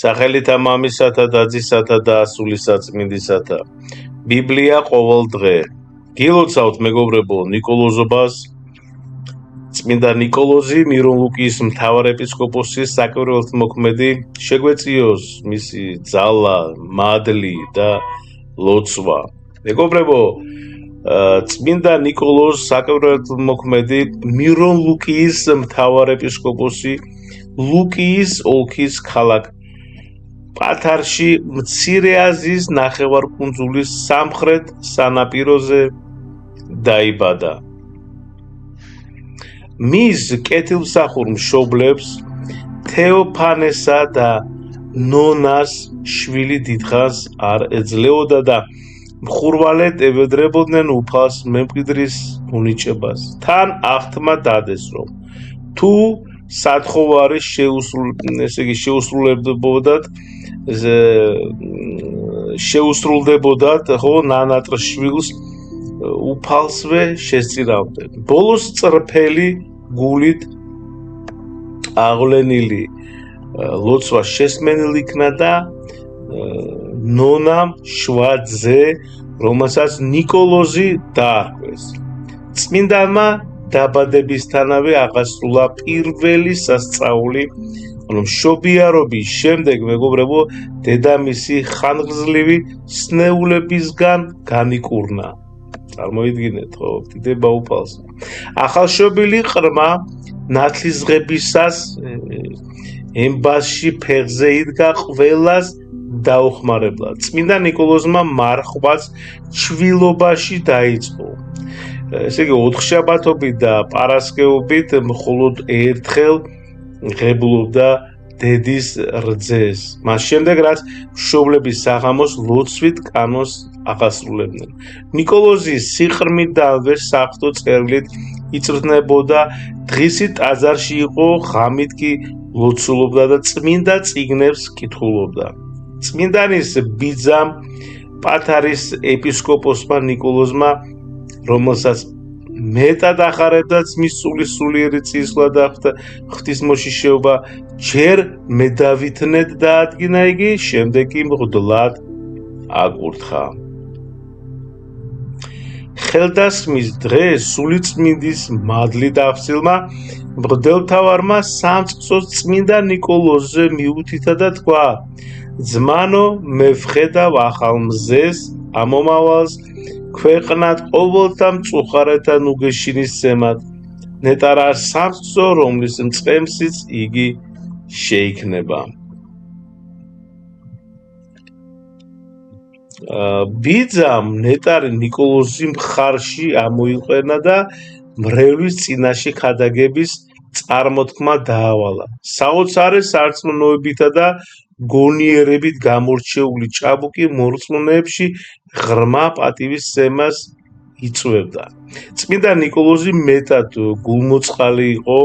სახელითა მამისათა და ძისათა და სულისაწმინდისათა. ბიბლია ყოველ დღე. გილოცავთ მეგობრებო ნიკოლოზობას. წმინდა ნიკოლოზი მირონ-ლუკიის მთავარეპისკოპოსის საკვირველთმოქმედი შეგვეციოს მისი ძალა, მადლი და ლოცვა. მეგობრებო, წმინდა ნიკოლოზ საკვირველთმოქმედი მირონ-ლუკიის მთავარეპისკოპოსი ლუკიის ოლქის ქალაქ პათარში მცირე აზიის ნახევარკუნძულის სამხრეთ სანაპიროზე დაიბადა. მის კეთილმსახურ მშობლებს თეოფანესა და ნონას შვილი დიდხანს არ ეძლეოდა და მხურვალედ ევედრებოდნენ უფალს მემკვიდრის უნიჭებას. თან აღთმა დადეს, რომ თუ სათხოვარი შეუსრულდებოდათ, ხო, ნანატრ შვილს უფალსვე შესწირავდნენ. ბოლოს წრფელი გულით აღვლენილი ლოცვა შესმენილ იქნა და ნონამ შვა ძე, რომელსაც ნიკოლოზი დაარქვეს. წმინდანმა დაბადებისთანავე აღასრულა პირველი სასწაული, მშობიარობის შემდეგ, მეგობრებო, დედამისი ხანგრძლივი სნეულებისგან განიკურნა. წარმოიდგინეთ, ხო, დიდება უფალს. ახალშობილი ყრმა ნათლისღებისას ემბაზში ფეხზე იდგა, ყველას დაუხმარებლად. წმინდა ნიკოლოზმა მარხვაც ჩვილობაში დაიწყო. ესე იგი, ოთხშაბათობით და პარასკევობით მხოლოდ ერთხელ ღებულობდა დედის რძეს. მას შემდეგ, რაც მშობლების საღამოს ლოცვით კანონს აღასრულებდნენ. ნიკოლოზი სიყრმიდანვე საღვთო წერილით იწვრთნებოდა, დღისით ტაძარში იყო, ღამით კი ლოცულობდა და წმინდა წიგნებს კითხულობდა. წმინდანის ბიძამ, პათარის ეპისკოპოსმა ნიკოლოზმა, რომელსაც მეტად ახარებდა ძმის სულიერი წინსვლა და ღვთისმოშიშეობა, ჯერ მედავითნედ დაადგინა იგი, შემდეგ კი მღვდლად აკურთხა. ხელდასხმის დღეს სულიწმინდის მადლით ავსილმა მღვდელმთავარმა სამწყსოს წმინდა ნიკოლოზზე მიუთითა და თქვა: ძმანო, მე ვხედავ ახალ მზეს, ამომავალს, ქვეყნად ყოველთა მწუხარეთა ნუგეშინისცემად, ნეტარა სამწყსო, რომლის მწყემსიც იგი შეიქმნება. ბიძამ ნეტარი ნიკოლოზი მხარში ამოიყვანა და მრევლის წინაშე ქადაგების წარმოთქმა დაავალა. საოცარი სარწმუნოებითა და გონიერებით გამორჩეული ჭაბუკი მორწმუნეებში ღრმა პატივისცემას იწვევდა. წმინდა ნიკოლოზი მეტად გულმოწყალი იყო.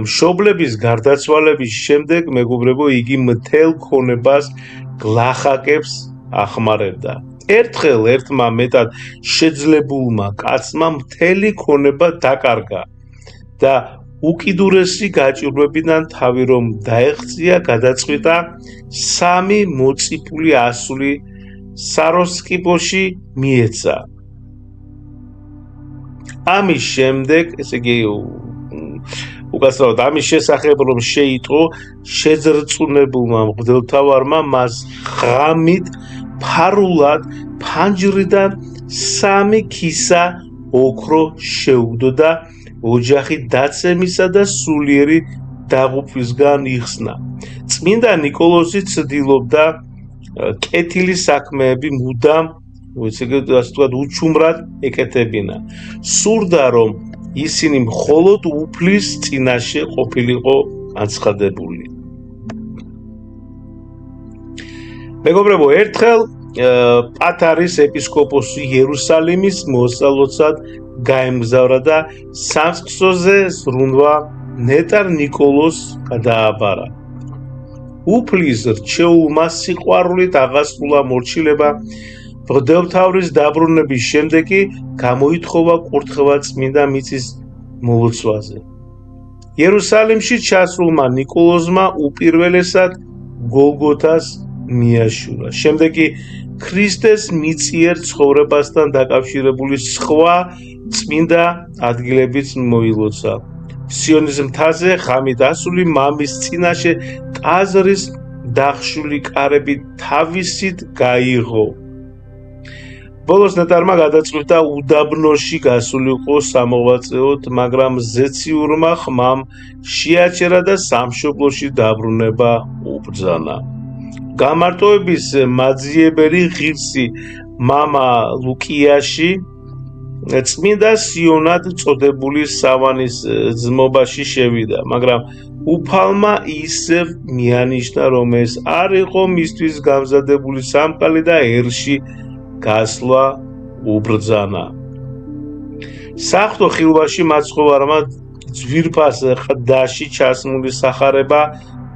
მშობლების გარდაცვალების შემდეგ, მეგობრებო, იგი მთელ ქონებას გლახაკებს ახმარებდა. ერთხელ ერთმა მეტად შეძლებულმა კაცმა მთელი ქონება დაკარგა და უკიდურესი გაჭირვებიდან თავი რომ დაეღწია, გადაწყვიტა 3 მოწიფული ასული საროსკიპოში მიეცა. ამის შემდეგ, ესე იგი, უკაცრავად ამის შესახებ რომ შეიტყო, შეძრწუნებულმა მღვდელმთავარმა მას ღამით ფარულად ფანჯრიდან 3 ქისა ოქრო შეუგდო და ოჯახი დაცემისა და სულიერი დაღუპვისგან იხსნა. წმინდა ნიკოლოზი ცდილობდა კეთილი საქმეები მუდამ, ასე ვთქვათ, უჩუმრად ეკეთებინა. სურდა, რომ ისინი მხოლოდ უფლის წინაშე ყოფილიყო განცხადებული. მეგობრებო, ერთხელ პათარის ეპისკოპოსი იერუსალიმის მოსალოცად გაემგზავრა და სამწყსოზე ზრუნვა ნეტარ ნიკოლოზს გადააბარა. უფლის რჩეულმა სიყვარულით აღასრულა მორჩილება. მღვდელმთავრის დაბრუნების შემდეგ კი გამოითხოვა კურთხევა წმინდა მიწის მოლოცვაზე. იერუსალიმში ჩასულმა ნიკოლოზმა უპირველესად გოლგოთას მიაშურა. შემდეგ კი ქრისტეს მიწიერ ცხოვრებასთან დაკავშირებული სხვა წმინდა ადგილებიც მოილოცა. სიონის მთაზე ღამით ასული მამის წინაშე ტაძრის დახშული კარები თავისით გაიღო. ბოლოს ნეტარმა გადაწყვიტა უდაბნოში გასულიყო სამოღვაწეოდ, მაგრამ ზეციურმა ხმამ შეაჩერა და სამშობლოში დაბრუნება უბრძანა. გამარტოების მაძიებელი ღირსი მამა ლუკიაში წმინდა სიონად წოდებული სავანის ძმობაში შევიდა, მაგრამ უფალმა ისევ მიანიშნა, რომ ეს არ იყო მისთვის გამზადებული სამკალი და ერში გასვლა უბრძანა. საღვთო ხილვაში მაცხოვარმა ძვირფას ყდაში ჩასმული სახარება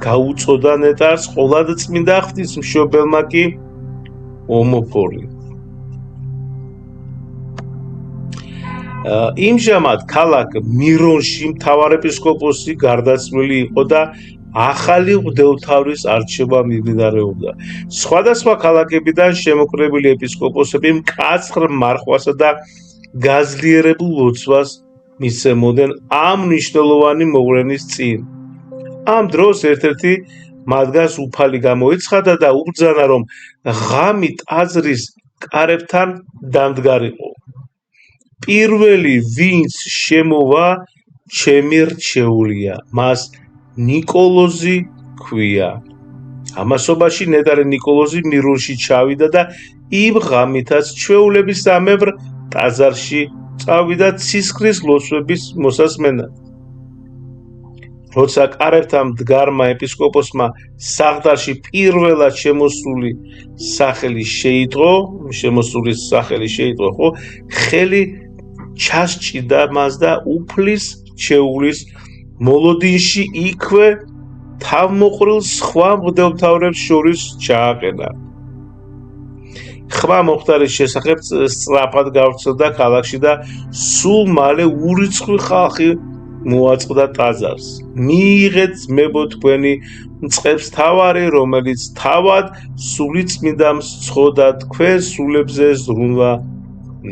გაუწოდა ნეტარს, ყოლად წმინდა ღვთისმშობელმა კი ომოფორი. იმჟამად ქალაქ მირონში მთავარეპისკოპოსი გარდაცვლილი იყო და ახალი მღვდელმთავრის არჩევა მიმდინარეობდა. სხვადასხვა ქალაქებიდან შემოკრებილი ეპისკოპოსები მკაცრ მარხვასა და გაძლიერებულ ლოცვას მისცემოდნენ ამ მნიშვნელოვანი მოვლენის წინ. ამ დროს ერთ-ერთი მათგანს უფალი გამოიცხადა და უბრძანა, რომ ღამი ტაძრის კარებთან დამდგარიყო. პირველი, ვინც შემოვა, ჩემი რჩეულია, მას ნიკოლოზი ქვია. ამასობაში ნეტარი ნიკოლოზი მირონში ჩავიდა და იმ ღამითაც ჩვეულებისამებრ ტაძარში წავიდა ცისკრის ლოცვების მოსასმენად. როცა კარებთან მდგარმა ეპისკოპოსმა საღდარში პირველად შემოსული სახელი შეიტყო, ხო, ხელი ჩასჭიდა მას და უფლის ჩეულის მოლოდინში იქვე თავმოყრილ სხვა მღვდელმთავრებს შორის ჩააყენა. ხმა მოხდარის შესახებ სწრაფად გავრცელდა ქალაქში და სულ მალე ურიცხვი ხალხი მოაწყდა ტაძარს. მიიღეთ ძმებო თქვენი მწყებსთავარი, რომელიც თავად სულიწმინდამს სცოდა თქვენ სულებზე ზრუნვა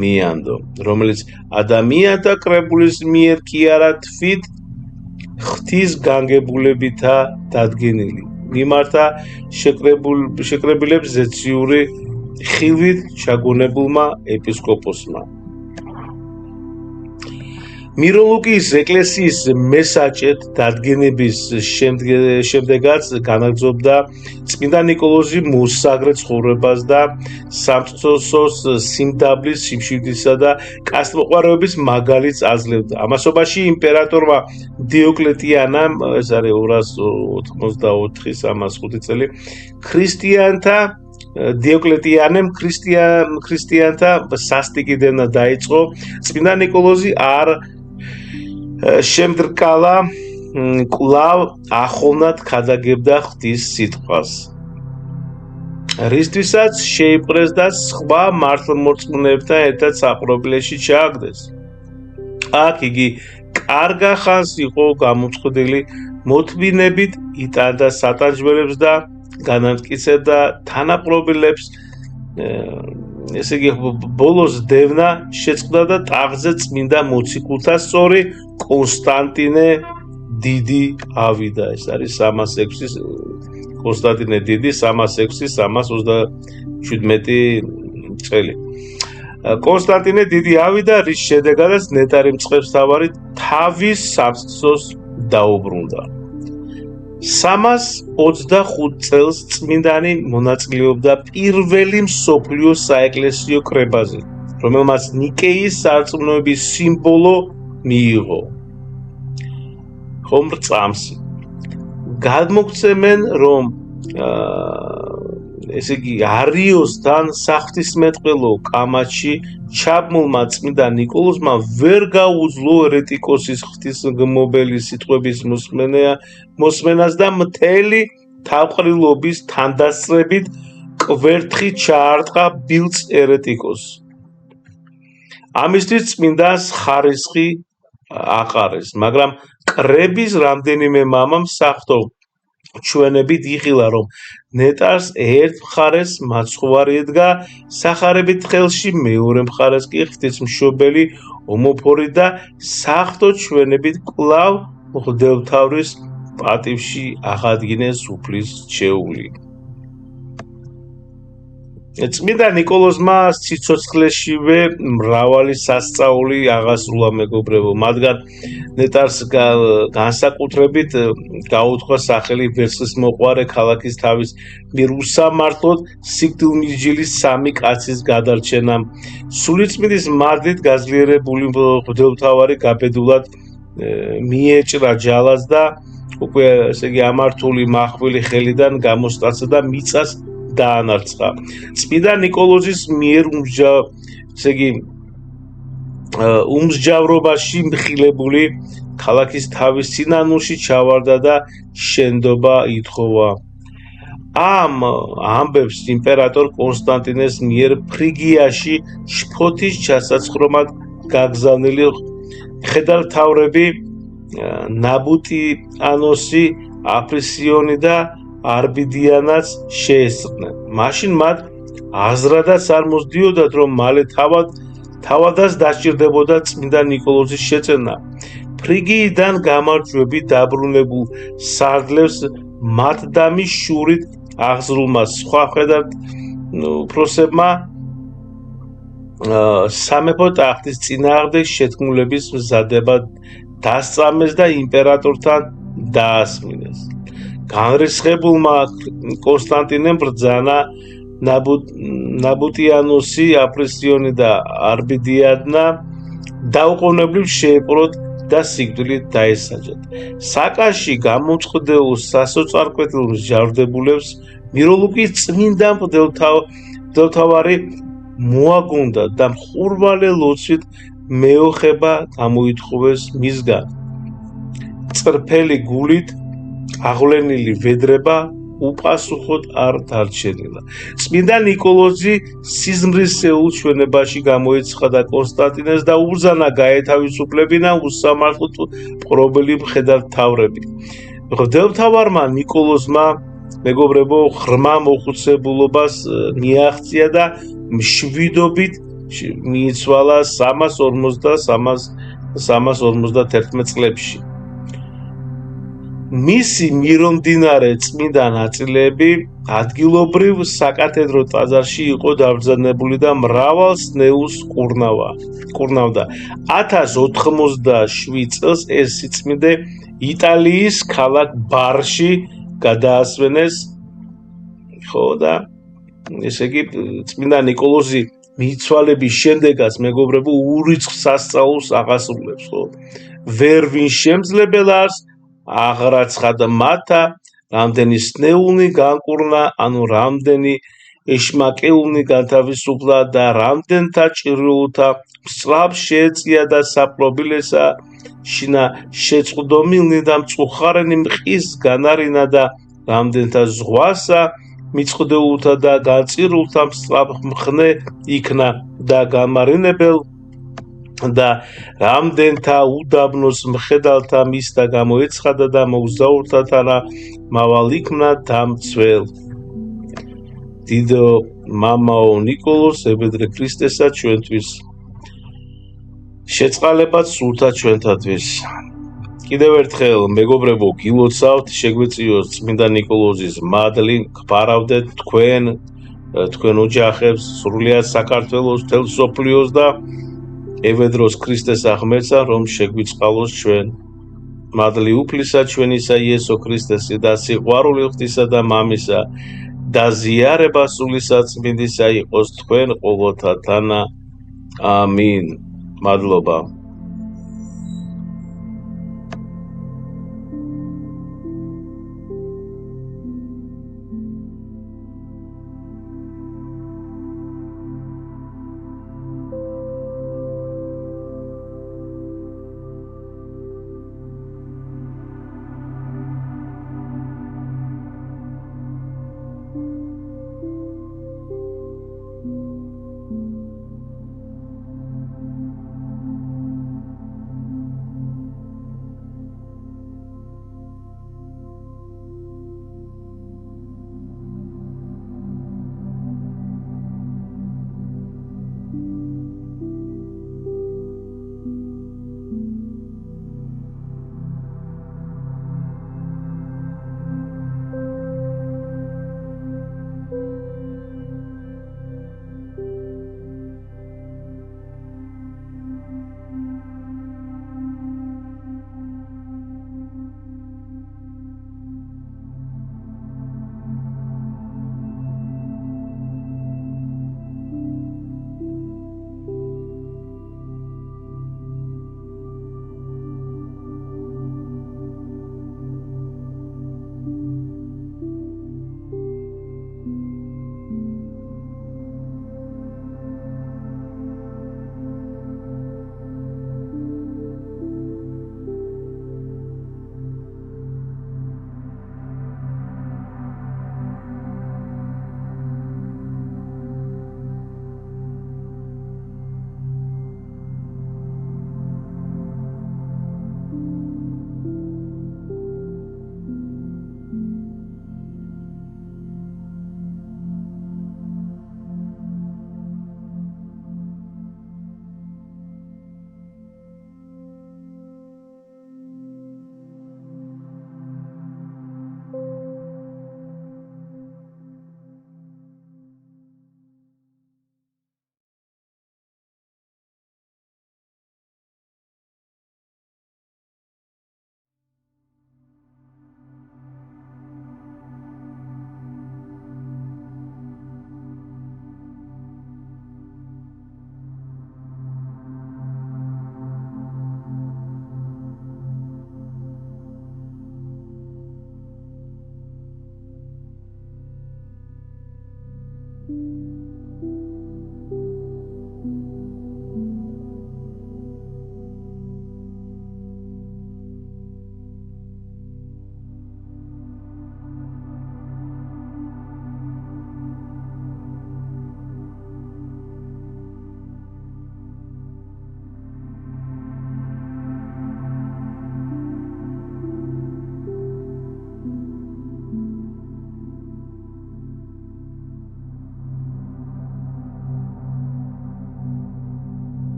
მიანდო, რომელიც ადამიანთა კრებულის მიერ კი არა თვით ღვთის განგებულებითა დადგენილი. მიმართა შეკრებილებს ზეციური ხილვით ჩაგონებულმა ეპისკოპოსმა. მიროლუკის ეკლესიის მესაჭეთ დადგენების შემდეგაც განაგრძობდა წმინდა ნიკოლოზი მოსაგრე ცხოვრებას და სამწსოს სიმდაბლის, სიმშვიდისა და კაცთმოყვარეობის მაგალითს აძლევდა. ამასობაში იმპერატორმა დიოკლეტიანამ, ეს არის 284-305 წელი, დიოკლეტიანემ ქრისტიანთა სასტიკიდენა დაიწყო. წმინდა ნიკოლოზი არ შემდრკალა, კვლავ ახოვნად ქადაგებდა ღვთის სიტყვას, რისთვისაც შეიპყრეს და სხვა მართლმორწმუნეებთან ერთად საპყრობილეში ჩააგდეს. აქ იგი კარგა ხანს იყო გამოწყდილი, მოთმინებით იტანდა სატანჯველებს და განამტკიცებდა თანაპყრობილებს. ესე იგი, ბოლოს დევნა შეწყდა და ტახტზე წმინდა მოციქულთა სწორი კონსტანტინე დიდი ავიდა. ეს არის 306 კონსტანტინე დიდი 306-327 წელი. კონსტანტინე დიდი ავიდა, რის შედეგადაც ნეტარი მწყებსთავარი თავის სამწყსოს დაუბრუნდა. 325 წელს წმინდანი მონაწილეობდა პირველი მსოფლიო საეკლესიო კრებაზე, რომელმაც ნიკეის სარწმუნოების სიმბოლო მიიღო. ხომ რწამსი. გადმოგცემენ, რომ ესე იგი არიოსთან საღვთისმეტყველო კამათში ჩაბმულმა წმინდა ნიკოლოზმა ვერ გაუძლო ერეტიკოსის ღვთისმგმობელი სიტყვების მოსმენას და მთელი თავყრილობის თანდასწრებით კვერთხი ჩაარტყა ბილწ ერეტიკოსს. ამისთვის წმინდანს ხარისხი აყარეს, მაგრამ კრების რამდენიმე მამამ საღვთო ჩვენებით იხილა, რომ ნეტარს ერთ მხარეს მაცხოვარი ედგა სახარებით ხელში, მეორე მხარეს კი ღვთისმშობელი ომოფორი და საღვთო ჩვენებით კვლავ მღვდელმთავრის პატივში აღადგინეს უფლის ჩეული. წმინდა ნიკოლოზმა სიცოცხლეშივე მრავალი სასწაული აღასრულა, მეგობრებო, მათგან ნეტარს განსაკუთრებით გაუთხვა სახელი ვერცხლისმოყვარე ქალაქის თავის მიერ უსამართლოდ სიკვდილმისჯილი 3 კაცის გადარჩენამ. სულიწმინდის მადლით გაძლიერებული მღვდელმთავარი გაბედულად მიეჭრა ჯალას და უკვე ესე იგი ამართული מחვილი ხელიდან გამოსტაცა და მიწას დაანარცხა. წმინდა ნიკოლოზის მიერ უმსჯავრობაში მხილებული ქალაქის თავის სინანულში ჩავარდა და შენდობა ითხოვა. ამ ამბებს იმპერატორ კონსტანტინეს მიერ ფრიგიაში შფოთის ჩასაცხრომად გაგზავნილი მხედართმთავრები ნაბუტიანოსი, აფრისიონი და არბიდიანაც შეესწრნენ. მაშინ მათ აზრადაც არ მოსდიოდათ, რომ მალე თავადაც დასჭირდებოდა წმინდა ნიკოლოზის შეწენა. ფრიგიიდან გამარჯვებით დაბრუნებულ სარდლებს მათდამის შურით აღზრულმა სხვა მხედართმფროსებმა სამეფო ტახტის წინააღმდეგ შეთქმულების მზადება დასწამეს და იმპერატორთან დაასმინეს. განრისხებულმა კონსტანტინემ ბრძანა ნაბუტიანოსი, აფრისიონი და არბიდიანა დაუყოვნებლივ შეეპყროთ და სიკვდილით დაესაჯათ. საკაში გამოწყდეულ სასოწარკვეთილ მსჯავრდებულებს მიროლუგის წმინდა მღვდელმთავარი მოაგონდა და მხურვალე ლოცვით მეოხება გამოითხოვეს მისგან. წრფელი გულით აღვლენილი ვედრება უპასუხოდ არ დარჩენილა. წმინდა ნიკოლოზი სიზმრისეულ ჩვენებაში გამოეცხადა კონსტანტინეს და უბრძანა გაეთავისუფლებინა უსამართლოდ მპყრობელი მხედართმთავრები. მღვდელმთავარმა ნიკოლოზმა, მეგობრებო, ღრმა მოხუცებულობას მიაღწია და მშვიდობით მიიცვალა 351 წლებში. მისი მირომდინარე წმინდა ნაწილები ადგილობრივ საკათედრო ტაძარში იყო დაბრძანებული და მრავალ სნეულს კურნავდა. 1087 წელს ეს სიწმინდე იტალიის ქალაქ ბარში გადაასვენეს. ხო და ესე იგი წმინდა ნიკოლოზი მიცვალების შემდეგაც, მეგობრებო, ურიცხ სასწაულს აღასრულებს, ხო? ვერ ვინ შემძლებელ არს აღრაცხად მათა, რამდენი სნეულნი განკურნა, ანუ რამდენი ეშმაკეულნი განთავისუფლა და რამდენთა ჭირვილთა მსწრაფ შეეწია და საპყრობილესა შინა შეწყდომილნი და მწუხარენი მყის განარინა და რამდენთა ზღვასა მიწყდეულთა და განწირულთა მსწრაფ მხნე იქნა და გამარინებელ და რამდენთა უდაბნოს მხედალთა მისთა გამოეცხადა და მოგზაურთა თანა მავალ იქმნა დამცველ. დიდო მამაო ნიკოლოზ, ებედრე ქრისტესა ჩვენთვის, შეწყალებად სულთა ჩვენთათვის. კიდევ ერთხელ, მეგობრებო, გილოცავთ, შეგვეწიოს წმინდა ნიკოლოზის მადლი, გვფარავდეთ თქვენ ოჯახებს, სრულიად საქართველოს, მთელ მსოფლიოს და ევედროს ქრისტეს აღმეცა, რომ შეგვიწყალოს ჩვენ. მადლი უფლისა ჩვენისა იესო ქრისტესი და სიყვარული ღვთისა და მამისა და ზიარება სული საწმინდისა იყოს თქვენ ყოველთა თანა. ამინ. მადლობა.